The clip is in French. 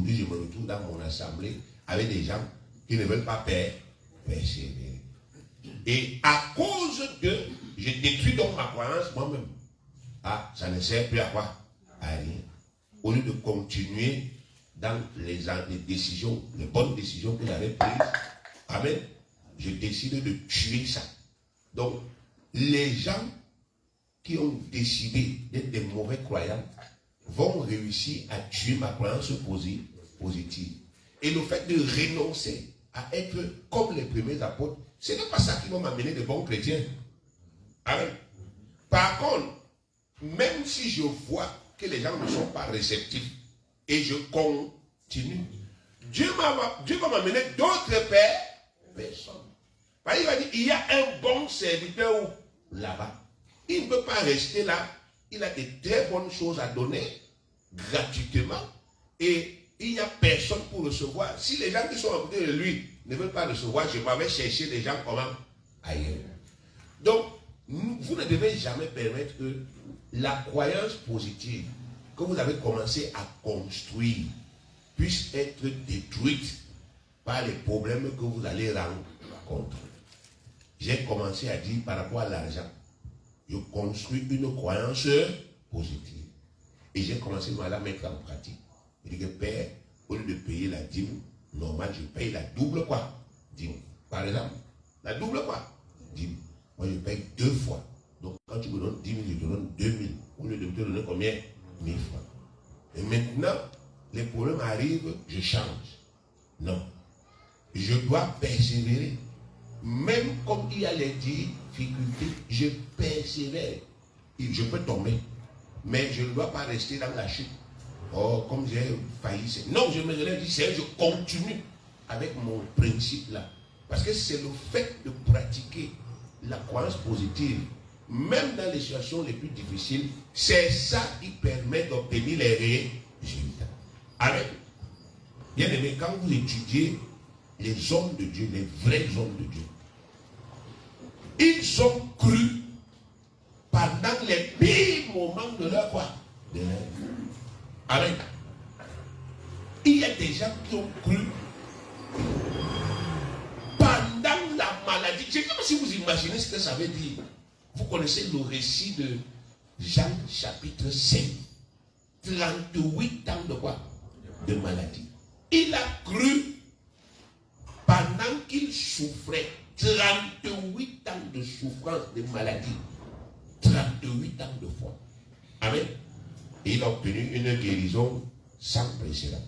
je me retrouve dans mon assemblée avec des gens qui ne veulent pas persévérer. Et à cause de, je détruis donc ma croyance moi-même. Ah, ça ne sert plus à quoi? À rien. Au lieu de continuer dans les décisions, les bonnes décisions que j'avais prises, amen, je décide de tuer ça. Donc, les gens qui ont décidé d'être des mauvais croyants vont réussir à tuer ma croyance positive. Et le fait de renoncer à être comme les premiers apôtres, ce n'est pas ça qui va m'amener de bons chrétiens. Amen. Par contre, même si je vois que les gens ne sont pas réceptifs et je continue, Dieu va m'amener d'autres personnes. Il va dire, il y a un bon serviteur là-bas. Il ne peut pas rester là. Il a de très bonnes choses à donner gratuitement et il n'y a personne pour recevoir. Si les gens qui sont à côté de lui ne veulent pas recevoir, je m'avais chercher des gens comment ailleurs. Donc, vous ne devez jamais permettre que la croyance positive que vous avez commencé à construire puisse être détruite par les problèmes que vous allez rencontrer. J'ai commencé à dire par rapport à l'argent, je construis une croyance positive. Et j'ai commencé à la mettre en pratique. Je dis que Père, au lieu de payer la dîme normale, je paye la double quoi? Dîme. Par exemple, la double quoi? Dîme. Moi, je paye 2 fois. Donc, quand tu me donnes 10 000, je te donne 2 000. Au lieu de me donner combien? 1000 francs. Et maintenant, les problèmes arrivent, je change. Non. Je dois persévérer. Même comme il y a les difficultés, je persévère. Et je peux tomber. Mais je ne dois pas rester dans la chute. Oh, comme j'ai failli. Non, je me relève, je continue avec mon principe là. Parce que c'est le fait de pratiquer la croyance positive, même dans les situations les plus difficiles, c'est ça qui permet d'obtenir les résultats. Amen. Bien aimé, quand vous étudiez les hommes de Dieu, les vrais hommes de Dieu, ils ont cru pendant les pires moments de leur quoi? De leur vie. Amen. Il y a des gens qui ont cru pendant la maladie. Je ne sais pas si vous imaginez ce que ça veut dire. Vous connaissez le récit de Jean chapitre 5. 38 ans de quoi? De maladie. Il a cru pendant qu'il souffrait. 38 ans de souffrance, de maladie. 38 ans de foi. Amen. Et il a obtenu une guérison sans précédent.